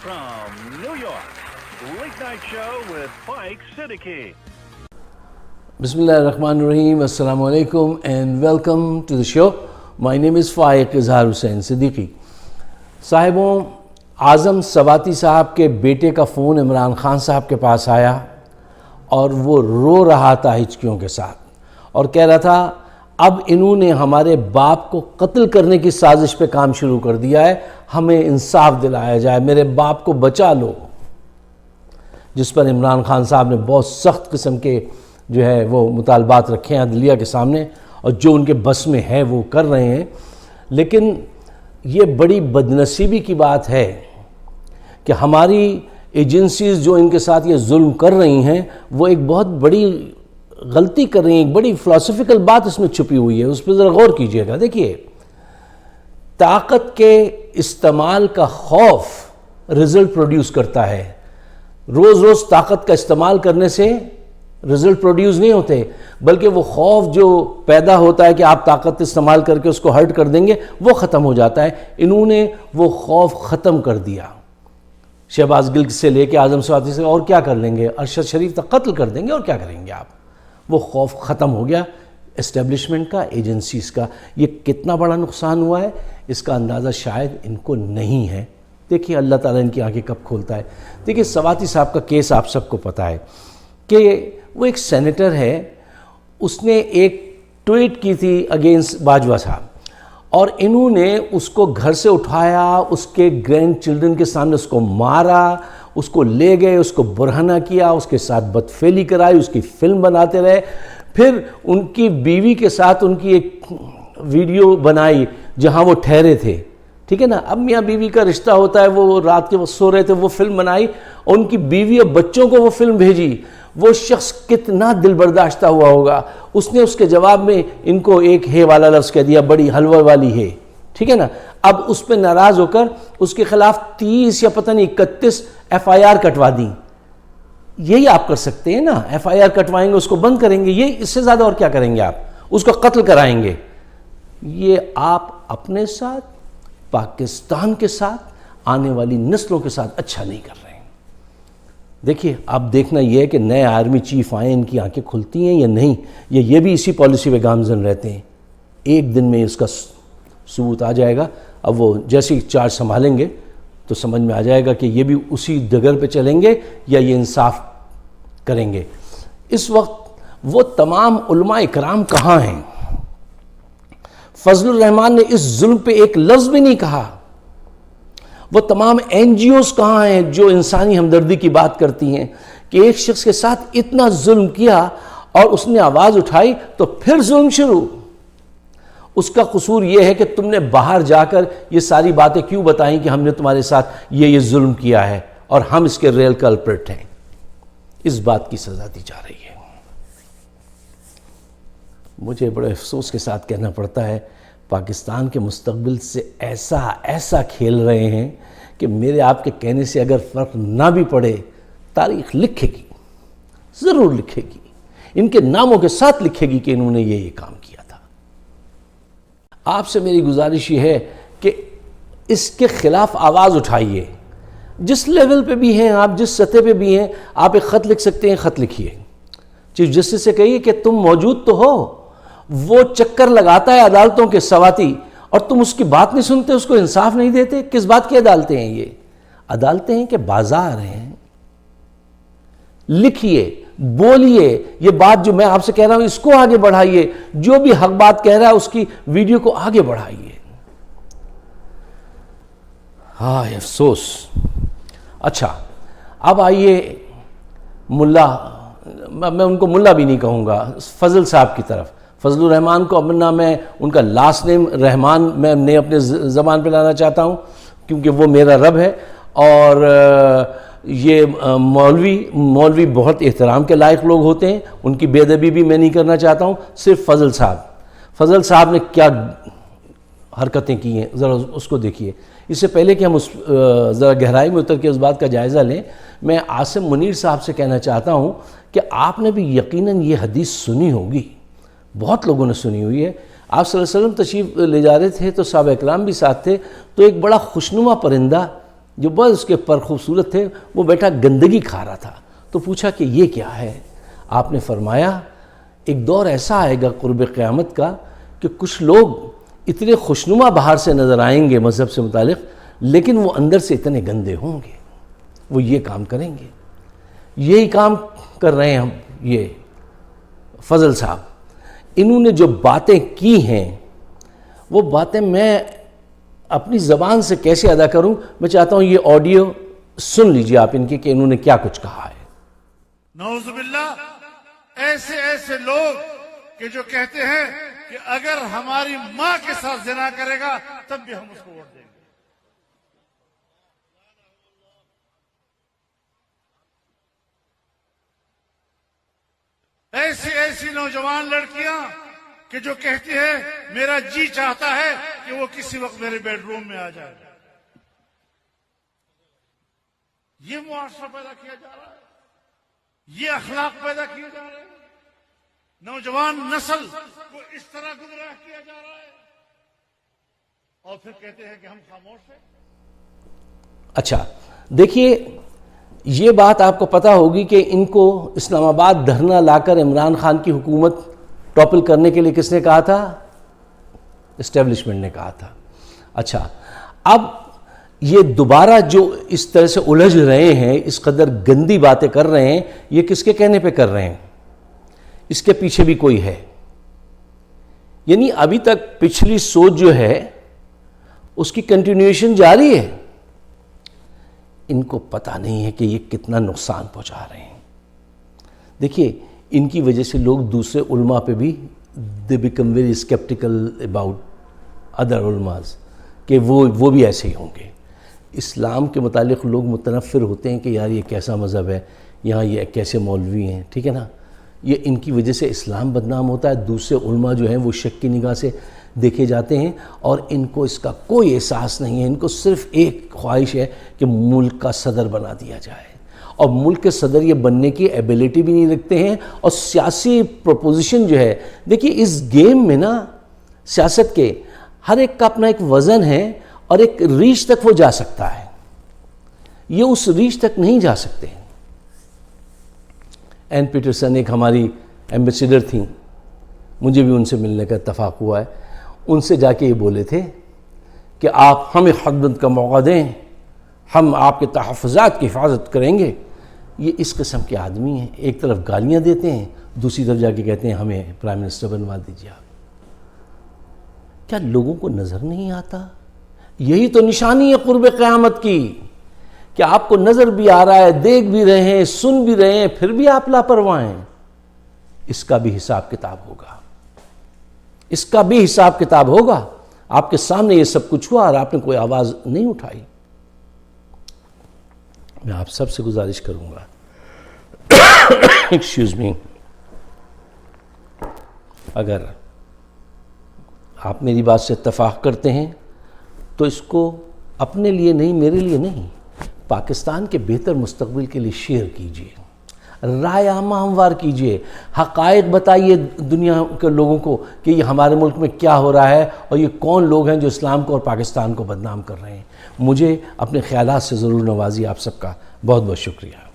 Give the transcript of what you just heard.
from New York, Late Night Show with Mike Siddiqui. Bismillahirrahmanirrahim. Assalamu alaikum and welcome to the show. My name is Faiq Izhar Hussain Siddiqui. साहिबों, आज़म सवाती साहब के बेटे का phone Imran Khan साहब के पास आया और वो रो रहा था हिचकियों के साथ और कह रहा था अब इन्होंने हमारे बाप को कत्ल करने की साजिश पे काम शुरू कर दिया है, हमें इंसाफ दिलाया जाए, मेरे बाप को बचा लो। जिस पर इमरान ख़ान साहब ने बहुत सख्त किस्म के जो है वो मुतालबात रखे हैं अदलिया के सामने और जो उनके बस में है वो कर रहे हैं। लेकिन ये बड़ी बदनसीबी की बात है कि हमारी एजेंसीज़ जो इनके साथ ये जुल्म कर रही हैं वो एक बहुत बड़ी गलती कर रही हैं। एक बड़ी फ़िलॉसफिकल बात इसमें छुपी हुई है, उस पर ज़रा गौर कीजिएगा। देखिए, ताकत के इस्तेमाल का खौफ रिज़ल्ट प्रोड्यूस करता है। रोज़ रोज़ ताकत का इस्तेमाल करने से रिज़ल्ट प्रोड्यूस नहीं होते, बल्कि वो खौफ जो पैदा होता है कि आप ताकत इस्तेमाल करके उसको हर्ट कर देंगे वो ख़त्म हो जाता है। इन्होंने वो खौफ ख़त्म कर दिया। शहबाज गिल से लेके आज़म सवाती से और क्या कर लेंगे, अरशद शरीफ तक कत्ल कर देंगे और क्या करेंगे आप। वो खौफ ख़त्म हो गया एस्टेब्लिशमेंट का, एजेंसीज़ का। ये कितना बड़ा नुकसान हुआ है इसका अंदाज़ा शायद इनको नहीं है। देखिए अल्लाह ताला इनकी आंखें कब खोलता है। देखिए सवाती साहब का केस आप सबको पता है कि वो एक सेनेटर है, उसने एक ट्वीट की थी अगेंस्ट बाजवा साहब और इन्होंने उसको घर से उठाया, उसके ग्रैंड चिल्ड्रन के सामने उसको मारा, उसको ले गए, उसको बुरहाना किया, उसके साथ बदफेली कराई, उसकी फ़िल्म बनाते रहे। फिर उनकी बीवी के साथ उनकी एक वीडियो बनाई जहां वो ठहरे थे, ठीक है ना। अब मियाँ बीवी का रिश्ता होता है, वो रात के वक्त सो रहे थे, वो फिल्म बनाई और उनकी बीवी और बच्चों को वो फिल्म भेजी। वो शख्स कितना दिल बर्दाश्ता हुआ होगा। उसने उसके जवाब में इनको एक हे वाला लफ्ज़ कह दिया, बड़ी हलवा वाली है, ठीक है ना। अब उस पर नाराज़ होकर उसके ख़िलाफ़ 30 या पता नहीं 31 FIR कटवा दी। यही आप कर सकते हैं ना, FIR कटवाएंगे, उसको बंद करेंगे, ये इससे ज़्यादा और क्या करेंगे आप, उसको कत्ल कराएंगे। ये आप अपने साथ, पाकिस्तान के साथ, आने वाली नस्लों के साथ अच्छा नहीं कर रहे हैं। देखिए अब देखना यह है कि नए आर्मी चीफ आए, इनकी आंखें खुलती हैं या नहीं, ये भी इसी पॉलिसी पे गामजन रहते हैं। एक दिन में इसका सबूत आ जाएगा। अब वो जैसे ही चार्ज संभालेंगे तो समझ में आ जाएगा कि ये भी उसी डगर पे चलेंगे या ये इंसाफ करेंगे। इस वक्त वो तमाम उलमा इकराम कहाँ हैं? फजलुर रहमान ने इस जुल्म पे एक लफ्ज़ भी नहीं कहा। वो तमाम NGOs कहाँ हैं जो इंसानी हमदर्दी की बात करती हैं कि एक शख्स के साथ इतना जुल्म किया और उसने आवाज़ उठाई तो फिर जुल्म शुरू। उसका कसूर यह है कि तुमने बाहर जाकर ये सारी बातें क्यों बताई कि हमने तुम्हारे साथ ये जुल्म किया है और हम इसके रियल कल्प्रिट हैं। इस बात की सज़ा दी जा रही है। मुझे बड़े अफसोस के साथ कहना पड़ता है, पाकिस्तान के मुस्तकबिल से ऐसा खेल रहे हैं कि मेरे आपके कहने से अगर फ़र्क ना भी पड़े, तारीख़ लिखेगी, ज़रूर लिखेगी, इनके नामों के साथ लिखेगी कि इन्होंने ये काम किया था। आपसे मेरी गुजारिश ये है कि इसके ख़िलाफ़ आवाज़ उठाइए। जिस लेवल पे भी हैं आप, जिस सतह पे भी हैं, आप एक ख़त लिख सकते हैं, ख़त लिखिए। चीफ जस्टिस से कहिए कि तुम मौजूद तो हो, वो चक्कर लगाता है अदालतों के सवाती और तुम उसकी बात नहीं सुनते, उसको इंसाफ नहीं देते। किस बात की अदालतें हैं ये? अदालतें हैं कि बाजार हैं। लिखिए, बोलिए, ये बात जो मैं आपसे कह रहा हूं इसको आगे बढ़ाइए। जो भी हक बात कह रहा है उसकी वीडियो को आगे बढ़ाइए। हाँ अफसोस। अच्छा अब आइए मुल्ला, मैं उनको मुल्ला भी नहीं कहूँगा, फजल साहब की तरफ। फजलुर रहमान को अपना मैं उनका लास्ट नेम रहमान मैं अपने ज़बान पे लाना चाहता हूँ क्योंकि वो मेरा रब है। और ये मौलवी बहुत एहतराम के लायक लोग होते हैं, उनकी बेअदबी भी मैं नहीं करना चाहता हूँ। सिर्फ फजल साहब ने क्या हरकतें की हैं ज़रा उसको देखिए। इससे पहले कि हम उस ज़रा गहराई में उतर के उस बात का जायज़ा लें, मैं आसिम मुनीर साहब से कहना चाहता हूँ कि आपने भी यकीनन ये हदीस सुनी होगी, बहुत लोगों ने सुनी हुई है। आप सल्लल्लाहु अलैहि वसल्लम तशरीफ़ ले जा रहे थे तो साहबा इकराम भी साथ थे, तो एक बड़ा खुशनुमा परिंदा جو بس اس کے پر خوبصورت تھے، وہ بیٹا گندگی کھا رہا تھا. تو پوچھا کہ یہ کیا ہے؟ آپ نے فرمایا ایک دور ایسا آئے گا قرب قیامت کا کہ کچھ لوگ اتنے خوشنما باہر سے نظر آئیں گے مذہب سے متعلق، لیکن وہ اندر سے اتنے گندے ہوں گے. وہ یہ کام کریں گے. یہی کام کر رہے ہیں ہم. یہ فضل صاحب، انہوں نے جو باتیں کی ہیں وہ باتیں میں اپنی زبان سے کیسے ادا کروں؟ میں چاہتا ہوں یہ آڈیو سن لیجئے آپ ان کے کہ انہوں نے کیا کچھ کہا ہے. نعوذ باللہ، ایسے لوگ کہ جو کہتے ہیں کہ اگر ہماری ماں کے ساتھ زنا کرے گا تب بھی ہم اس کو ووٹ دیں گے. ایسی نوجوان لڑکیاں کہ جو کہتی ہے میرا جی چاہتا ہے کہ وہ کسی وقت میرے بیڈ روم میں آ جائے. یہ معاشرہ پیدا کیا جا رہا ہے، یہ اخلاق پیدا کیے جا رہے ہیں. نوجوان نسل کو اس طرح گمراہ کیا جا رہا ہے اور پھر کہتے ہیں کہ ہم خاموش ہیں. اچھا دیکھیے، یہ بات آپ کو پتہ ہوگی کہ ان کو اسلام آباد دھرنا لا کر عمران خان کی حکومت ٹاپل کرنے کے لیے کس نے کہا تھا؟ اسٹیبلشمنٹ نے کہا تھا. اچھا، اب یہ دوبارہ جو اس طرح سے الجھ رہے ہیں، اس قدر گندی باتیں کر رہے ہیں، یہ کس کے کہنے پہ کر رہے ہیں؟ اس کے پیچھے بھی کوئی ہے. یعنی ابھی تک پچھلی سوچ جو ہے اس کی کنٹینیوشن جاری ہے. ان کو پتہ نہیں ہے کہ یہ کتنا نقصان پہنچا رہے ہیں. دیکھیے، ان کی وجہ سے لوگ دوسرے علماء پہ بھی they become very skeptical about other علماء کہ وہ بھی ایسے ہی ہوں گے. اسلام کے متعلق لوگ متنفر ہوتے ہیں کہ یار یہ کیسا مذہب ہے، یہاں یہ کیسے مولوی ہیں، ٹھیک ہے نا. یہ ان کی وجہ سے اسلام بدنام ہوتا ہے. دوسرے علماء جو ہیں وہ شک کی نگاہ سے دیکھے جاتے ہیں اور ان کو اس کا کوئی احساس نہیں ہے. ان کو صرف ایک خواہش ہے کہ ملک کا صدر بنا دیا جائے، اور ملک کے صدر یہ بننے کی ایبیلٹی بھی نہیں رکھتے ہیں. اور سیاسی پروپوزیشن جو ہے، دیکھیے اس گیم میں نا سیاست کے ہر ایک کا اپنا ایک وزن ہے اور ایک ریچ تک وہ جا سکتا ہے. یہ اس ریچ تک نہیں جا سکتے. این پیٹرسن ایک ہماری ایمبیسیڈر تھیں، مجھے بھی ان سے ملنے کا اتفاق ہوا ہے. ان سے جا کے یہ بولے تھے کہ آپ ہمیں خدمت کا موقع دیں، ہم آپ کے تحفظات کی حفاظت کریں گے. یہ اس قسم کے آدمی ہیں. ایک طرف گالیاں دیتے ہیں، دوسری طرف جا کے کہتے ہیں ہمیں پرائم منسٹر بنوا دیجیے. آپ کیا لوگوں کو نظر نہیں آتا؟ یہی تو نشانی ہے قرب قیامت کی کہ آپ کو نظر بھی آ رہا ہے، دیکھ بھی رہے ہیں، سن بھی رہے ہیں، پھر بھی آپ لاپرواہ ہیں. اس کا بھی حساب کتاب ہوگا. اس کا بھی حساب کتاب ہوگا. آپ کے سامنے یہ سب کچھ ہوا اور آپ نے کوئی آواز نہیں اٹھائی. میں آپ سب سے گزارش کروں گا، ایکسکیوز می، اگر آپ میری بات سے اتفاق کرتے ہیں تو اس کو اپنے لیے نہیں، میرے لیے نہیں، پاکستان کے بہتر مستقبل کے لیے شیئر کیجیے، رائے عامہ ہموار کیجیے، حقائق بتائیے دنیا کے لوگوں کو کہ یہ ہمارے ملک میں کیا ہو رہا ہے اور یہ کون لوگ ہیں جو اسلام کو اور پاکستان کو بدنام کر رہے ہیں. مجھے اپنے خیالات سے ضرور نوازی. آپ سب کا بہت بہت شکریہ.